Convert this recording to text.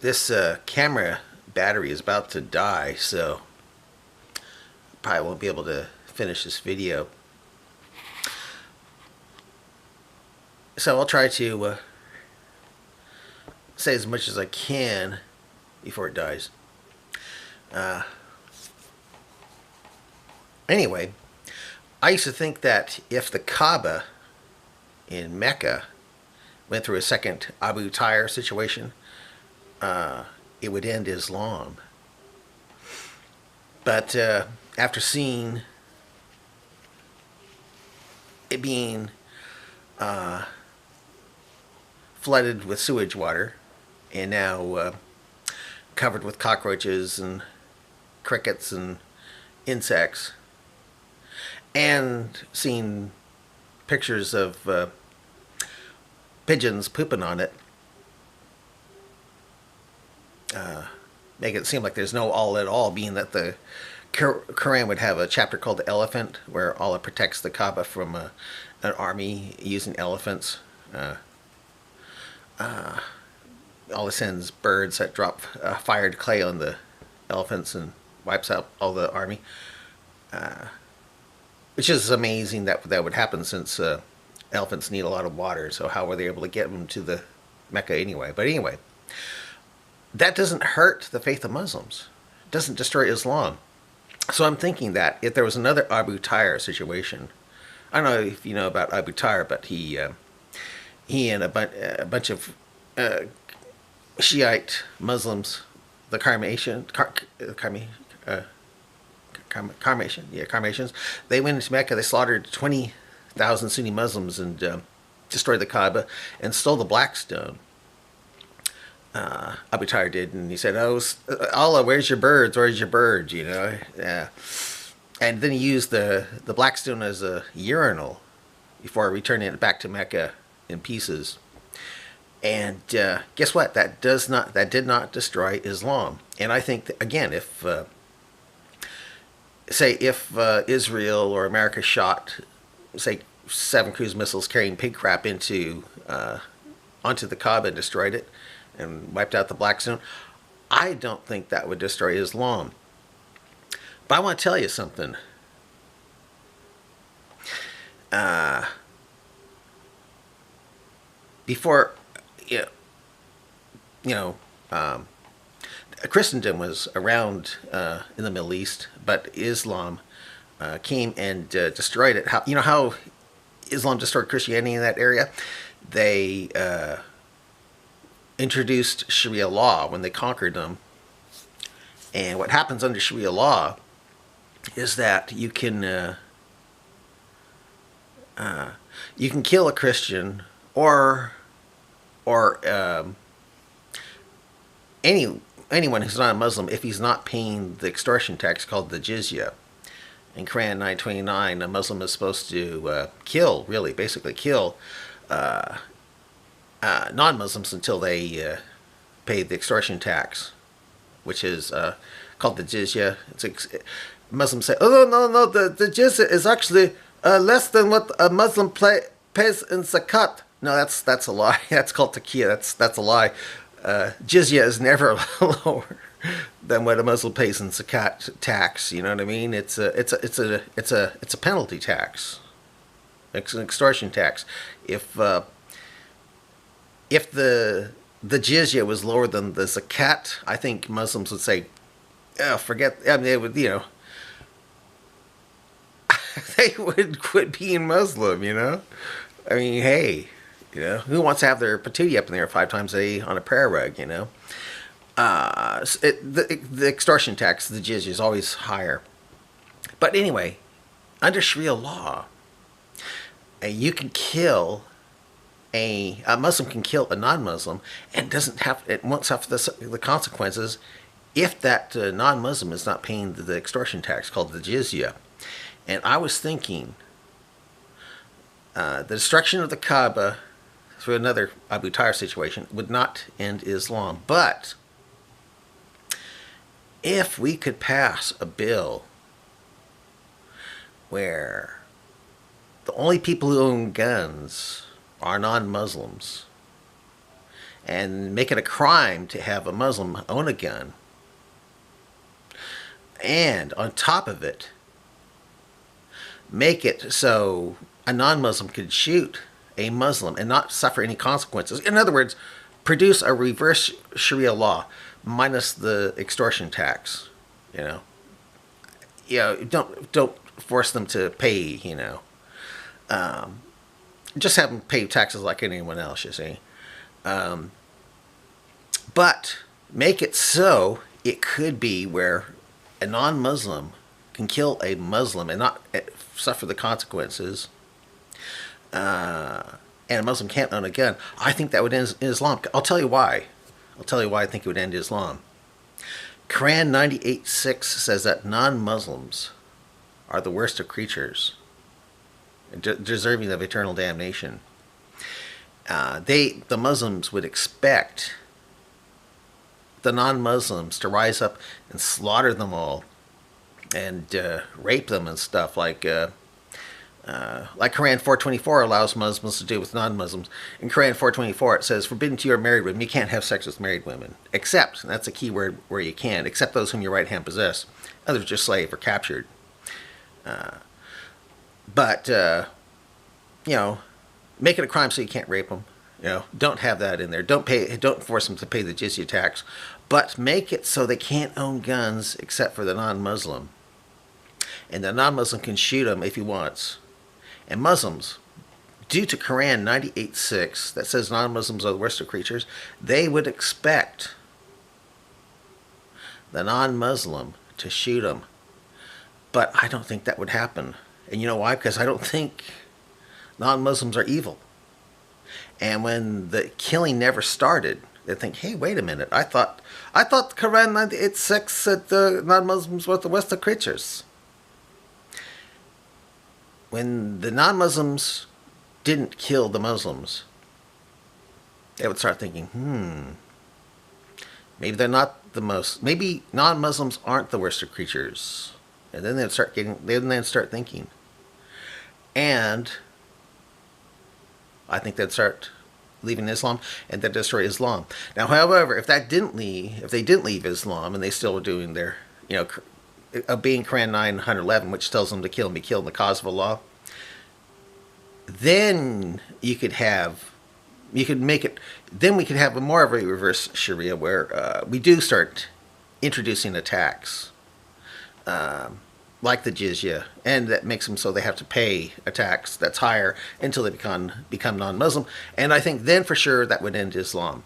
This camera battery is about to die, so probably won't be able to finish this video. So I'll try to say as much as I can before it dies. Anyway, I used to think that if the Kaaba in Mecca went through a second Abu Tayyar situation, it would end Islam. But after seeing it being flooded with sewage water and now covered with cockroaches and crickets and insects, and seeing pictures of pigeons pooping on it, make it seem like there's no all at all, being that the Quran would have a chapter called the elephant, where Allah protects the Kaaba from an army using elephants. Allah sends birds that drop fired clay on the elephants and wipes out all the army. Which is amazing that would happen, since elephants need a lot of water. So how were they able to get them to the Mecca anyway? But anyway, that doesn't hurt the faith of Muslims. It doesn't destroy Islam. So I'm thinking that if there was another Abu Tayyar situation, I don't know if you know about Abu Tayyar, but he and a bunch of Shiite Muslims, the Carmatians, they went into Mecca. They slaughtered 20,000 Sunni Muslims and destroyed the Kaaba and stole the black stone. Abu Tayyar did, and he said, "Oh, Allah, where's your birds? Where's your birds?" You know, and then he used the black stone as a urinal before returning it back to Mecca in pieces. And guess what? That did not destroy Islam. And I think that, again, if Israel or America shot, say, 7 cruise missiles carrying pig crap onto the Kaaba and destroyed it and wiped out the black stone, I don't think that would destroy Islam. But I want to tell you something. Before, Christendom was around in the Middle East, but Islam came and destroyed it. How Islam destroyed Christianity in that area? They introduced Sharia law when they conquered them. And what happens under Sharia law is that you can kill a Christian or anyone who's not a Muslim if he's not paying the extortion tax called the jizya. In Quran 929, a Muslim is supposed to basically kill non-Muslims until they pay the extortion tax, which is called the jizya. Muslims say, "Oh no, the jizya is actually less than what a Muslim pays in zakat." No, that's a lie. That's called taqiyya. That's a lie. Jizya is never lower than what a Muslim pays in zakat tax. You know what I mean? It's a penalty tax. It's an extortion tax. If the jizya was lower than the zakat, I think Muslims would say, "Oh, forget." I mean, they would, they would quit being Muslim. I mean, hey. Who wants to have their patootie up in there 5 times a day on a prayer rug, The extortion tax, the jizya, is always higher. But anyway, under Sharia law, you can kill a Muslim can kill a non-Muslim, and it won't suffer the consequences if that non-Muslim is not paying the extortion tax called the jizya. And I was thinking, the destruction of the Kaaba through another Abu Tayyar situation would not end Islam. But if we could pass a bill where the only people who own guns are non-Muslims, and make it a crime to have a Muslim own a gun. And on top of it, make it so a non-Muslim could shoot a Muslim and not suffer any consequences. In other words, produce a reverse Sharia law minus the extortion tax. Don't force them to pay. Just have them pay taxes like anyone else. You see, but make it so it could be where a non-Muslim can kill a Muslim and not suffer the consequences. And a Muslim can't own a gun. I think that would end Islam. I'll tell you why. I think it would end Islam. Quran 98:6 says that non-Muslims are the worst of creatures, deserving of eternal damnation. The Muslims would expect the non-Muslims to rise up and slaughter them all and rape them and stuff like Quran 4:24 allows Muslims to do with non-Muslims. In Quran 4:24 it says, forbidden to you are married women. You can't have sex with married women. Except, and that's a key word where you can, except those whom your right hand possess. Others just slave or captured. But make it a crime so you can't rape them. Don't have that in there. Don't force them to pay the jizya tax. But make it so they can't own guns except for the non-Muslim. And the non-Muslim can shoot them if he wants. And Muslims, due to Quran 98:6 that says non-Muslims are the worst of creatures, they would expect the non-Muslim to shoot them. But I don't think that would happen. And you know why? Because I don't think non-Muslims are evil. And when the killing never started, they think, hey, wait a minute. I thought Quran 98:6 said the non-Muslims were the worst of creatures. When the non-Muslims didn't kill the Muslims, they would start thinking, maybe they're not the most, maybe non-Muslims aren't the worst of creatures. And then they'd start thinking. And I think they'd start leaving Islam and they'd destroy Islam. Now, however, if they didn't leave Islam and they still were doing their, obeying Quran 911, which tells them to kill and be killed in the cause of Allah, then we could have more of a reverse Sharia where we do start introducing a tax, like the jizya, and that makes them so they have to pay a tax that's higher until they become non-Muslim. And I think then for sure that would end Islam.